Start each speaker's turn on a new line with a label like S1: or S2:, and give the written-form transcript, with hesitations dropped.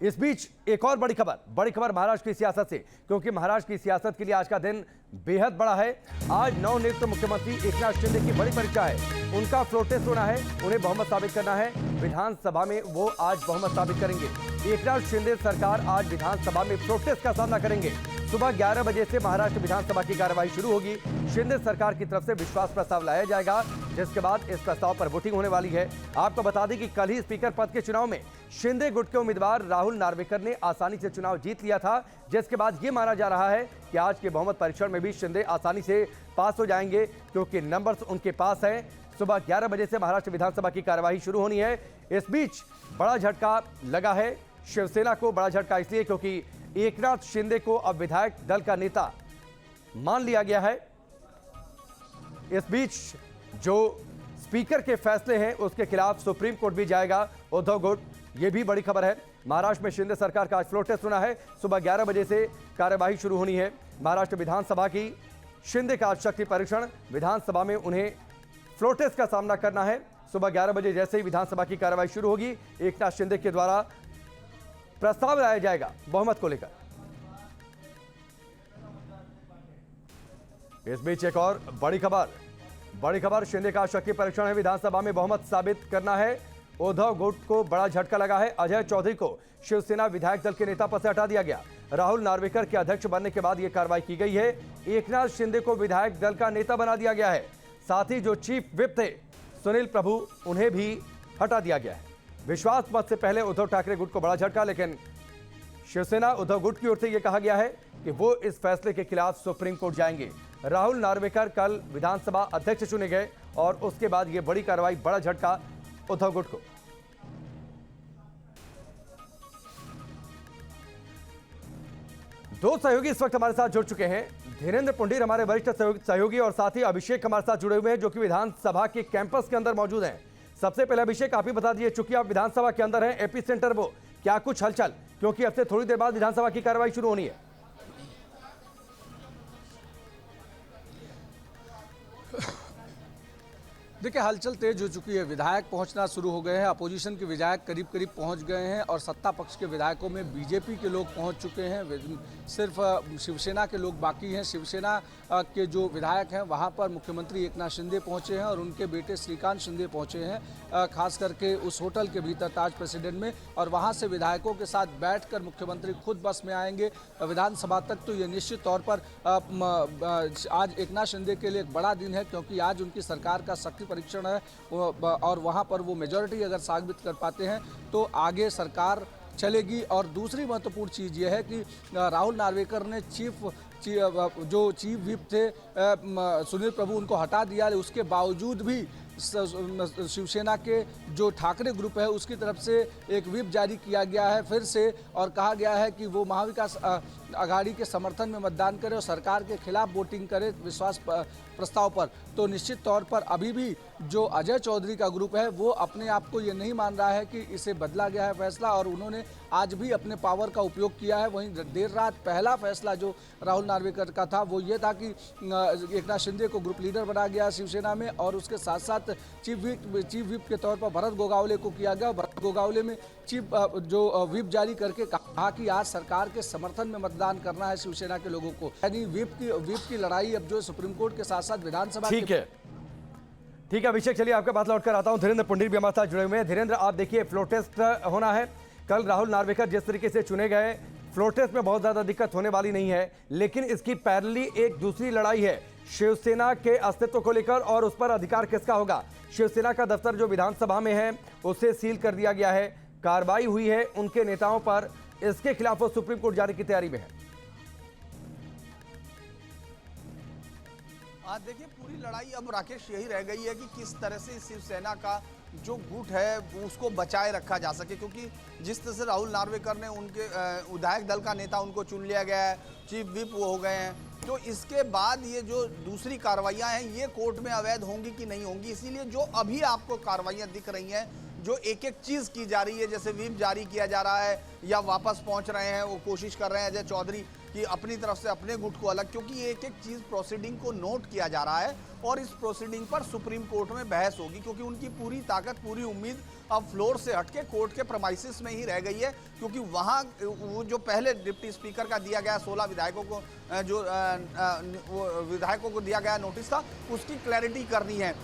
S1: इस बीच एक और बड़ी खबर महाराष्ट्र की सियासत से, क्योंकि महाराष्ट्र की सियासत के लिए आज का दिन बेहद बड़ा है। आज नवनियुक्त मुख्यमंत्री एकनाथ शिंदे की बड़ी परीक्षा है। उनका फ्लोर टेस्ट होना है, उन्हें बहुमत साबित करना है। विधानसभा में वो आज बहुमत साबित करेंगे। एकनाथ शिंदे सरकार आज विधानसभा में फ्लोर टेस्ट का सामना करेंगे। सुबह 11 बजे से महाराष्ट्र विधानसभा की कार्यवाही शुरू होगी। शिंदे सरकार की तरफ से विश्वास प्रस्ताव लाया जाएगा, जिसके बाद इस प्रस्ताव पर वोटिंग होने वाली है। आपको बता दें कि कल ही स्पीकर पद के चुनाव में शिंदे गुट के उम्मीदवार राहुल नार्वेकर ने आसानी से चुनाव जीत लिया था, जिसके बाद यह माना जा रहा है कि आज के बहुमत परीक्षण में भी शिंदे आसानी से पास हो जाएंगे, क्योंकि नंबर्स उनके पास हैं। सुबह 11 बजे से महाराष्ट्र विधानसभा की कार्यवाही शुरू होनी है। इस बीच बड़ा झटका लगा है शिवसेना को। बड़ा झटका इसलिए क्योंकि एकनाथ शिंदे को अब विधायक दल का नेता मान लिया गया है। इस बीच जो स्पीकर के फैसले हैं उसके खिलाफ सुप्रीम कोर्ट भी जाएगा उद्धव गुट। यह भी बड़ी खबर है। महाराष्ट्र में शिंदे सरकार का आज फ्लोर टेस्ट होना है। सुबह 11 बजे से कार्यवाही शुरू होनी है महाराष्ट्र विधानसभा की। शिंदे का आज शक्ति परीक्षण, विधानसभा में उन्हें फ्लोर टेस्ट का सामना करना है। सुबह 11 बजे जैसे ही विधानसभा की कार्यवाही शुरू होगी, एकनाथ शिंदे के द्वारा प्रस्ताव लाया जाएगा बहुमत को लेकर। इस बीच एक और बड़ी खबर शिंदे का शक्ति परीक्षण है। विधानसभा में बहुमत साबित करना है। उद्धव गुट को बड़ा झटका लगा है। अजय चौधरी को शिवसेना विधायक दल के नेता पद से हटा दिया गया। राहुल नार्वेकर के अध्यक्ष बनने के बाद यह कार्रवाई की गई है। एकनाथ शिंदे को विधायक दल का नेता बना दिया गया है। साथ ही जो चीफ विप थे सुनील प्रभु, उन्हें भी हटा दिया गया है। विश्वास मत से पहले उद्धव ठाकरे गुट को बड़ा झटका, लेकिन शिवसेना उद्धव गुट की ओर से यह कहा गया है कि वो इस फैसले के खिलाफ सुप्रीम कोर्ट जाएंगे। राहुल नार्वेकर कल विधानसभा अध्यक्ष चुने गए और उसके बाद यह बड़ी कार्रवाई, बड़ा झटका उद्धव गुट को। दो सहयोगी इस वक्त हमारे साथ जुड़ चुके हैं। धीरेन्द्र पुंडीर हमारे वरिष्ठ सहयोगी और साथ ही अभिषेक हमारे साथ जुड़े हुए हैं, जो कि विधानसभा के कैंपस के अंदर मौजूद हैं। सबसे पहले अभिषेक, आप ही बता दीजिए, चूंकि आप विधानसभा के अंदर हैं, एपी सेंटर वो, क्या कुछ हलचल, क्योंकि अब से थोड़ी देर बाद विधानसभा की कार्रवाई शुरू होनी है।
S2: देखिए, हलचल तेज हो चुकी है। विधायक पहुंचना शुरू हो गए हैं। अपोजिशन के विधायक करीब करीब पहुंच गए हैं और सत्ता पक्ष के विधायकों में बीजेपी के लोग पहुंच चुके हैं। सिर्फ शिवसेना के लोग बाकी हैं। शिवसेना के जो विधायक हैं वहां पर मुख्यमंत्री एकनाथ शिंदे पहुंचे हैं और उनके बेटे श्रीकांत शिंदे पहुंचे हैं, खास करके उस होटल के भीतर ताज प्रेसिडेंट में। और वहां से विधायकों के साथ बैठकर मुख्यमंत्री खुद बस में आएंगे विधानसभा तक। तो ये निश्चित तौर पर आज एकनाथ शिंदे के लिए एक बड़ा दिन है, क्योंकि आज उनकी सरकार का शक्ति परीक्षण है और वहां पर वो मेजॉरिटी अगर साबित कर पाते हैं तो आगे सरकार चलेगी। और दूसरी महत्वपूर्ण चीज़ ये है कि राहुल नार्वेकर ने जो चीफ विप थे सुनील प्रभु, उनको हटा दिया। उसके बावजूद भी शिवसेना के जो ठाकरे ग्रुप है उसकी तरफ से एक व्हिप जारी किया गया है फिर से, और कहा गया है कि वो महाविकास आघाड़ी के समर्थन में मतदान करे और सरकार के खिलाफ वोटिंग करे विश्वास प्रस्ताव पर। तो निश्चित तौर पर अभी भी जो अजय चौधरी का ग्रुप है वो अपने आप को ये नहीं मान रहा है कि इसे बदला गया है फैसला, और उन्होंने आज भी अपने पावर का उपयोग किया है। वहीं देर रात पहला फैसला जो राहुल नार्वेकर का था वो ये था कि एकनाथ शिंदे को ग्रुप लीडर बनाया गया शिवसेना में, और उसके साथ साथ चीफ विप के तौर पर भरत गोगावले को किया गया। भरत गोगावले में चीफ जो विप जारी करके कहा कि आज सरकार के समर्थन में मतदान करना है शिवसेना के लोगों को। यानी विप की लड़ाई अब जो सुप्रीम कोर्ट के साथ साथ विधानसभा।
S1: ठीक है अभिषेक, चलिए आपके पास लौट कर आता हूं। धीरेन्द्र पुंडीर भी हमारे साथ जुड़े हुए हैं। धीरेन्द्र, आप देखिए, फ्लोर टेस्ट होना है। कल राहुल नार्वेकर जिस तरीके से चुने गए, फ्लोर टेस्ट में बहुत ज्यादा दिक्कत होने वाली नहीं है, लेकिन इसकी पैरेलली एक दूसरी लड़ाई है शिवसेना के अस्तित्व को लेकर, और उस पर अधिकार किसका होगा। शिवसेना का दफ्तर जो विधानसभा में है उसे सील कर दिया गया है। कार्रवाई हुई है उनके नेताओं पर, इसके खिलाफ वो सुप्रीम कोर्ट जाने की तैयारी में है।
S3: देखिए, पूरी लड़ाई अब राकेश यही रह गई है कि किस तरह से शिवसेना का जो गुट है उसको बचाए रखा जा सके, क्योंकि जिस तरह से राहुल नार्वेकर ने उनके विधायक दल का नेता उनको चुन लिया गया है, चीफ विप वो हो गए हैं, तो इसके बाद ये जो दूसरी कार्रवाइयां हैं ये कोर्ट में अवैध होंगी कि नहीं होंगी। इसीलिए जो अभी आपको कार्रवाइयां दिख रही हैं, जो एक एक चीज़ की जा रही है, जैसे व्हिप जारी किया जा रहा है या वापस पहुंच रहे हैं, वो कोशिश कर रहे हैं अजय चौधरी कि अपनी तरफ से अपने गुट को अलग, क्योंकि एक एक चीज़ प्रोसीडिंग को नोट किया जा रहा है और इस प्रोसीडिंग पर सुप्रीम कोर्ट में बहस होगी, क्योंकि उनकी पूरी ताकत, पूरी उम्मीद अब फ्लोर से हटके कोर्ट के प्रमाइसिस में ही रह गई है, क्योंकि वहाँ वो जो पहले डिप्टी स्पीकर का दिया गया 16 विधायकों को जो विधायकों को दिया गया नोटिस था, उसकी क्लैरिटी करनी है।